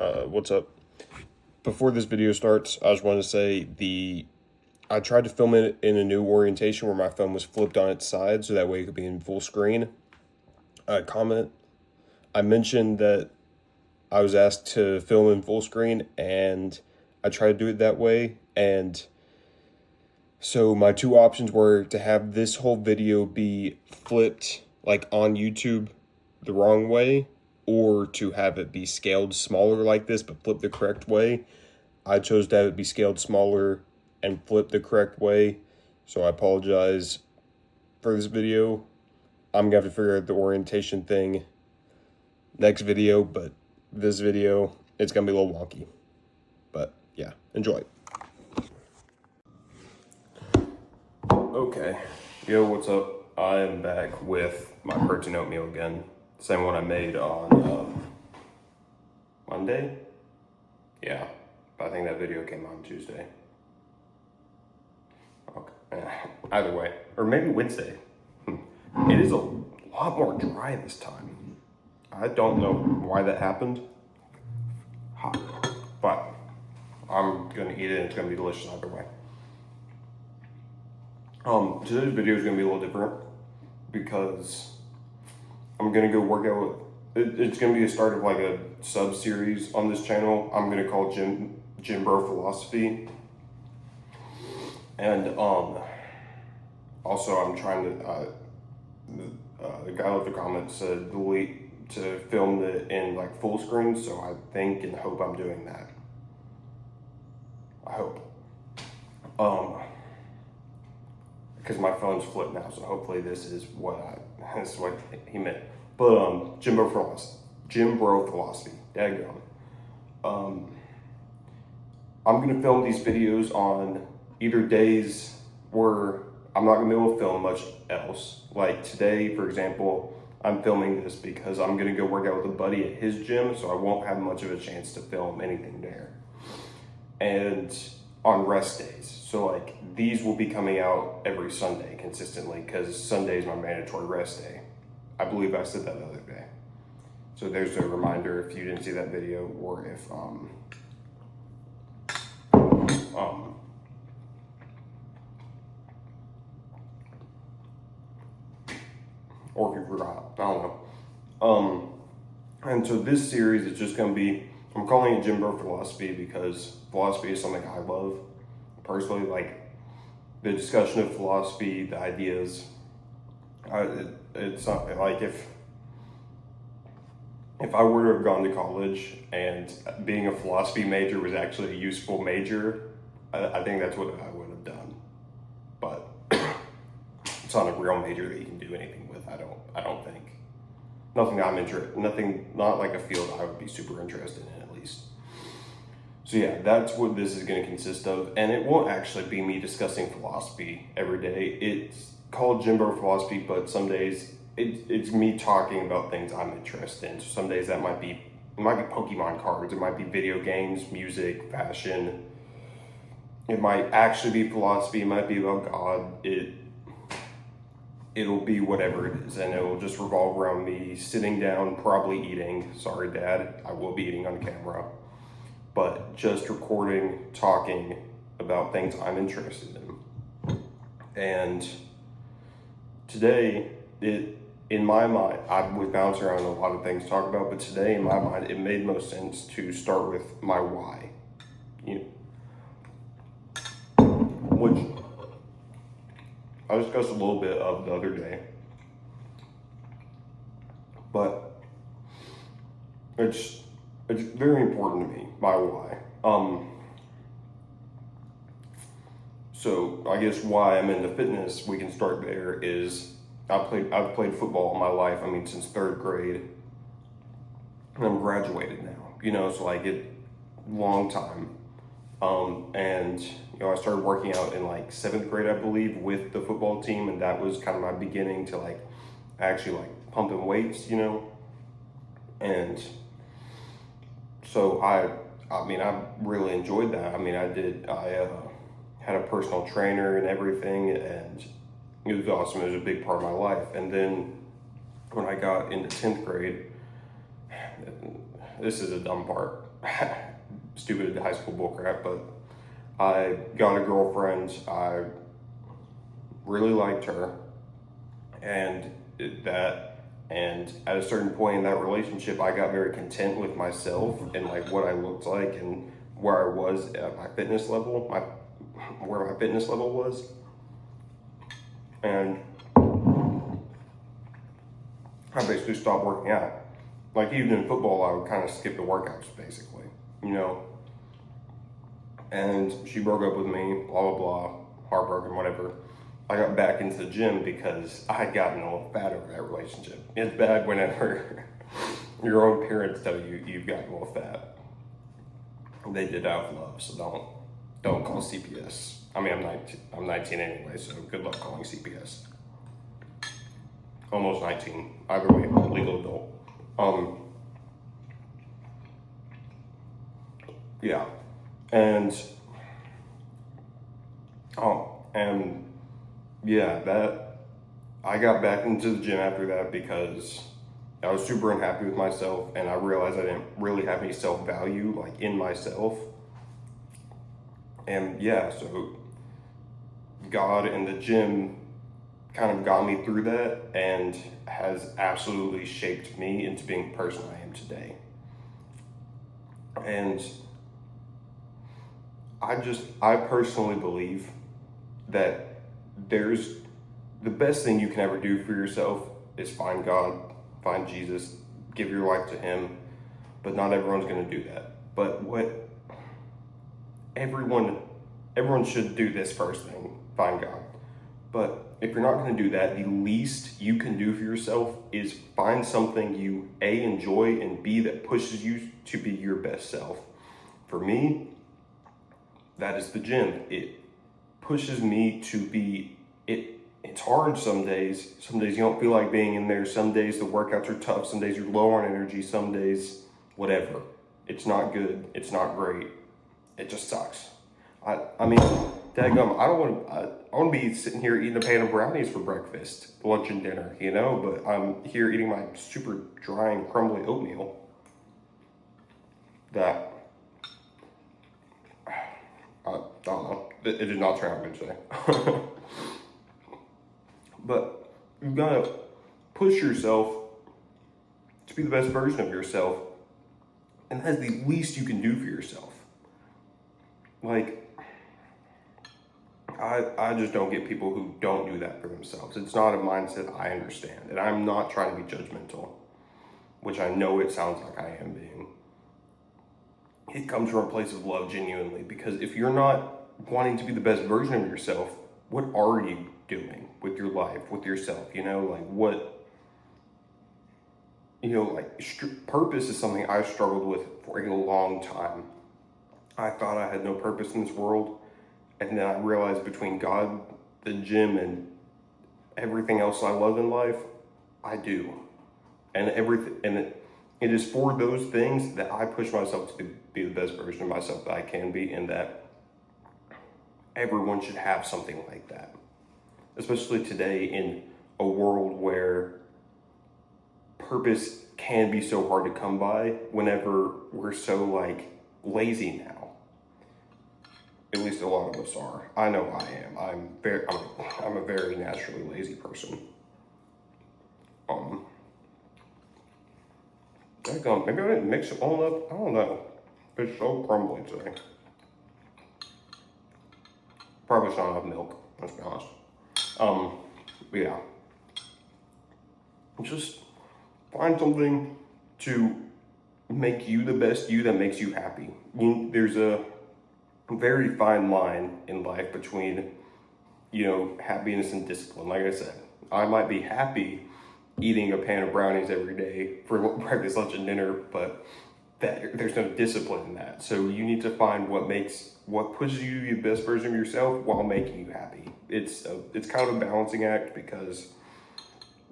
What's up? Before this video starts, I just want to say I tried to film it in a new orientation where my phone was flipped on its side so that way it could be in full screen. I mentioned that I was asked to film in full screen and I tried to do it that way, and so my two options were to have this whole video be flipped like on YouTube the wrong way, or to have it be scaled smaller like this but flipped the correct way. I chose to have it be scaled smaller and flipped the correct way, so I apologize for this video. I'm gonna have to figure out the orientation thing next video, but this video, it's gonna be a little wonky. But yeah, enjoy. Okay, yo, what's up? I am back with my protein oatmeal again. Same one I made on Monday? Yeah, I think that video came on Tuesday. Okay, either way, or maybe Wednesday. It is a lot more dry this time. I don't know why that happened. Hot, but I'm gonna eat it and it's gonna be delicious either way. Today's video is gonna be a little different because I'm gonna go work out with. It's gonna be a start of like a sub series on this channel. I'm gonna call Gym Bro Philosophy, and also I'm trying to. The guy left a comment said to film it in like full screen, so I think and hope I'm doing that. I hope. Because my phone's flipped now, so hopefully this is what he meant. But Gym Bro Philosophy. Daggone. I'm gonna film these videos on either days where I'm not gonna be able to film much else. Like today, for example, I'm filming this because I'm gonna go work out with a buddy at his gym, so I won't have much of a chance to film anything there. And on rest days. So like these will be coming out every Sunday consistently because Sunday is my mandatory rest day. I believe I said that the other day. So there's a reminder if you didn't see that video, or if or if you forgot, I don't know. And so this series is just gonna be, I'm calling it Gym Bro Philosophy because philosophy is something I love personally. Like the discussion of philosophy, the ideas. It's not like if I were to have gone to college and being a philosophy major was actually a useful major, I think that's what I would have done. But it's not a real major that you can do anything with. I don't think. Not like a field I would be super interested in, at least. So yeah, that's what this is going to consist of, and it won't actually be me discussing philosophy every day. It's called Gym Bro Philosophy, but some days it's me talking about things I'm interested in. So some days it might be Pokemon cards, it might be video games, music, fashion. It might actually be philosophy, it might be about God. It'll be whatever it is, and it will just revolve around me sitting down, probably eating. Sorry, Dad, I will be eating on camera. But just recording, talking about things I'm interested in. And today, in my mind, I was bouncing around a lot of things to talk about, but today in my mind, it made most sense to start with my why. Which I discussed a little bit of the other day, but it's very important to me, my why. So I guess why I'm into fitness, we can start there, is I've played football all my life. I mean, since third grade, and I'm graduated now, so like long time. And I started working out in like 7th grade, I believe, with the football team, and that was kind of my beginning to like actually like pumping weights, and so I really enjoyed that. I mean, I had a personal trainer and everything, and it was awesome. It was a big part of my life. And then when I got into 10th grade, this is a dumb part. stupid high school bullcrap, but I got a girlfriend. I really liked her, and and at a certain point in that relationship, I got very content with myself and like what I looked like and where I was at my fitness level, where my fitness level was, and I basically stopped working out. Like even in football, I would kind of skip the workouts basically, you know. And she broke up with me, blah blah blah, heartbroken, whatever. I got back into the gym because I had gotten a little fat over that relationship. It's bad whenever your own parents tell you you've gotten a little fat. They did out of love, so don't call CPS. I mean, I'm 19 anyway, so good luck calling CPS. Almost 19. Either way, legal adult. Yeah. And and yeah, that I got back into the gym after that because I was super unhappy with myself and I realized I didn't really have any self-value like in myself. And yeah, so God and the gym kind of got me through that and has absolutely shaped me into being the person I am today. And I personally believe that there's the best thing you can ever do for yourself is find God, find Jesus, give your life to Him, but not everyone's going to do that. But what everyone should do this first thing, find God. But if you're not going to do that, the least you can do for yourself is find something you A, enjoy, and B, that pushes you to be your best self. For me, that is the gym. It pushes me to be it. It's hard some days. Some days you don't feel like being in there. Some days the workouts are tough. Some days you're low on energy. Some days, whatever. It's not good. It's not great. It just sucks. I mean, daggum, I want to be sitting here eating a pan of brownies for breakfast, lunch, and dinner, you know? But I'm here eating my super dry and crumbly oatmeal. That I don't know. It did not turn out good today. But you've got to push yourself to be the best version of yourself, and that's the least you can do for yourself. Like, I just don't get people who don't do that for themselves. It's not a mindset I understand, and I'm not trying to be judgmental, which I know it sounds like I am being. It comes from a place of love genuinely, because if you're not wanting to be the best version of yourself, what are you doing with your life, with yourself? You know, like what, you know, like purpose is something I struggled with for a long time. I thought I had no purpose in this world, and then I realized between God, the gym, and everything else I love in life, I do. And it is for those things that I push myself to be the best version of myself that I can be, and that everyone should have something like that. Especially today in a world where purpose can be so hard to come by whenever we're so like lazy now. At least a lot of us are. I know I am. I'm a very naturally lazy person. Maybe I didn't mix it all up. I don't know. It's so crumbly today. Probably not enough milk, let's be honest. Yeah. Just find something to make you the best you that makes you happy. There's a very fine line in life between, you know, happiness and discipline. Like I said, I might be happy eating a pan of brownies every day for breakfast, lunch, and dinner, but there's no discipline in that. So you need to find what pushes you to be the best version of yourself while making you happy. It's kind of a balancing act, because,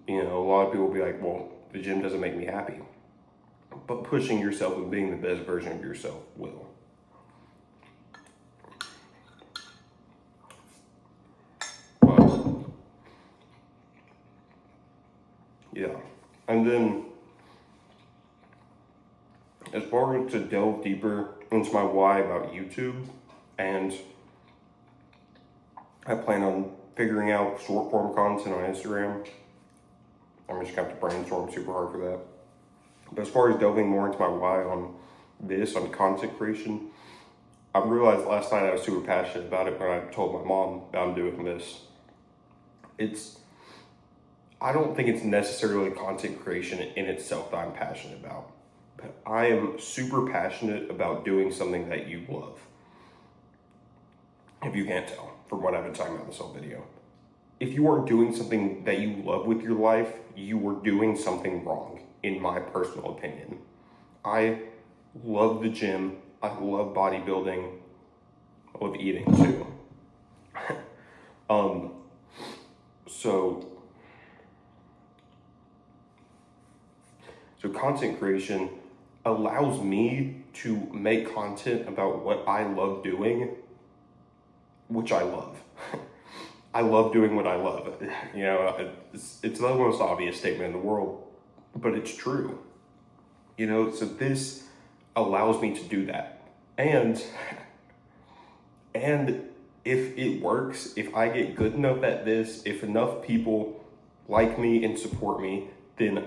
you know, a lot of people will be like, well, the gym doesn't make me happy, but pushing yourself and being the best version of yourself will. Yeah. And then as far as to delve deeper into my why about YouTube, and I plan on figuring out short form content on Instagram. I'm just gonna have to brainstorm super hard for that. But as far as delving more into my why on content creation, I realized last night I was super passionate about it when I told my mom that I'm doing this. I don't think it's necessarily content creation in itself that I'm passionate about, but I am super passionate about doing something that you love. If you can't tell from what I've been talking about this whole video. If you aren't doing something that you love with your life, you are doing something wrong, in my personal opinion. I love the gym. I love bodybuilding. I love eating too. So content creation allows me to make content about what I love doing, which I love. I love doing what I love. You know, it's the most obvious statement in the world, but it's true. You know, so this allows me to do that. And if it works, if I get good enough at this, if enough people like me and support me, then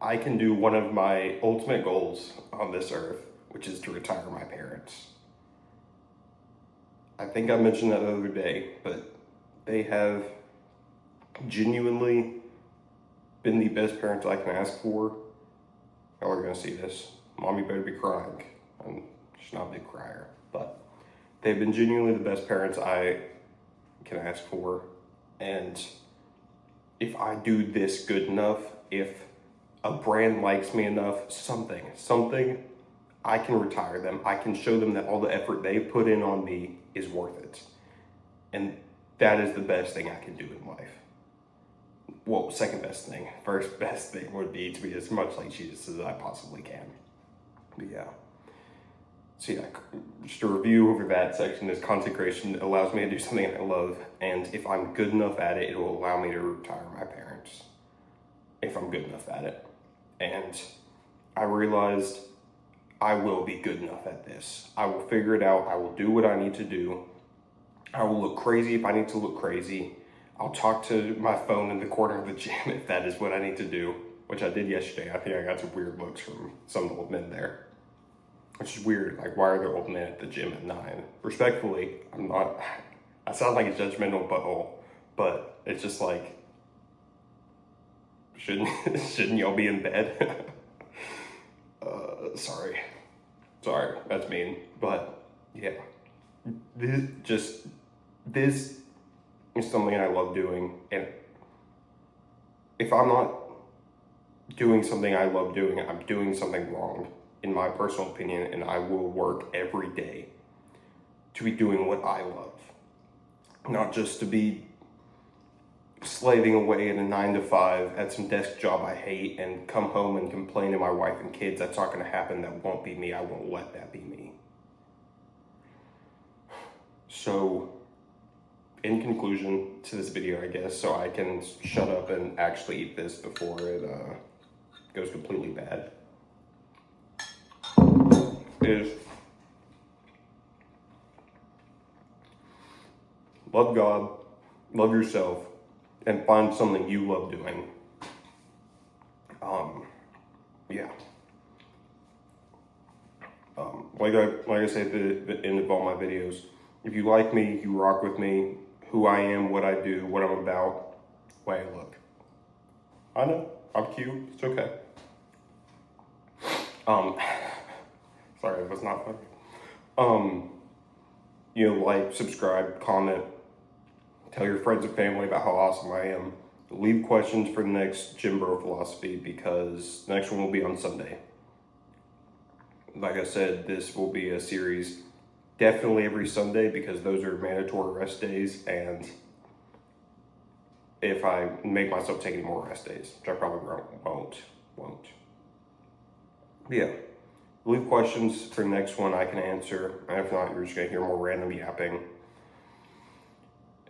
I can do one of my ultimate goals on this earth, which is to retire my parents. I think I mentioned that the other day, but they have genuinely been the best parents I can ask for. Y'all are gonna see this. Mommy better be crying. She's not a big crier, but they've been genuinely the best parents I can ask for. And if I do this good enough, if a brand likes me enough, something, I can retire them. I can show them that all the effort they've put in on me is worth it. And that is the best thing I can do in life. Well, second best thing. First best thing would be to be as much like Jesus as I possibly can. But yeah. So yeah, just a review over that section is content creation allows me to do something I love, and if I'm good enough at it, it will allow me to retire my parents. If I'm good enough at it. And I realized I will be good enough at this. I will figure it out. I will do what I need to do. I will look crazy if I need to look crazy. I'll talk to my phone in the corner of the gym if that is what I need to do, which I did yesterday. I think I got some weird looks from some old men there. Which is weird. Like, why are there old men at the gym at 9? Respectfully, I sound like a judgmental butthole, but it's just like, shouldn't y'all be in bed? Sorry, that's mean, but yeah, this is something I love doing, and if I'm not doing something I love doing, I'm doing something wrong, in my personal opinion, and I will work every day to be doing what I love, not just to be slaving away in a 9-to-5 at some desk job I hate and come home and complain to my wife and kids. That's not going to happen. That won't be me. I won't let that be me. So, in conclusion to this video, I guess, so I can shut up and actually eat this before it goes completely bad, is love God, love yourself, and find something you love doing. Yeah. Like I say at the end of all my videos, if you like me, you rock with me, who I am, what I do, what I'm about, the way I look. I know, I'm cute, it's okay. Sorry, that was not funny. Like, subscribe, comment, tell your friends and family about how awesome I am. Leave questions for the next Gym Bro Philosophy, because the next one will be on Sunday. Like I said, this will be a series definitely every Sunday, because those are mandatory rest days, and if I make myself take any more rest days, which I probably won't. Yeah. Leave questions for the next one I can answer, and if not, you're just gonna hear more random yapping.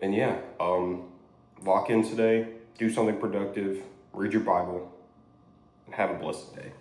And yeah, lock in today, do something productive, read your Bible, and have a blessed day.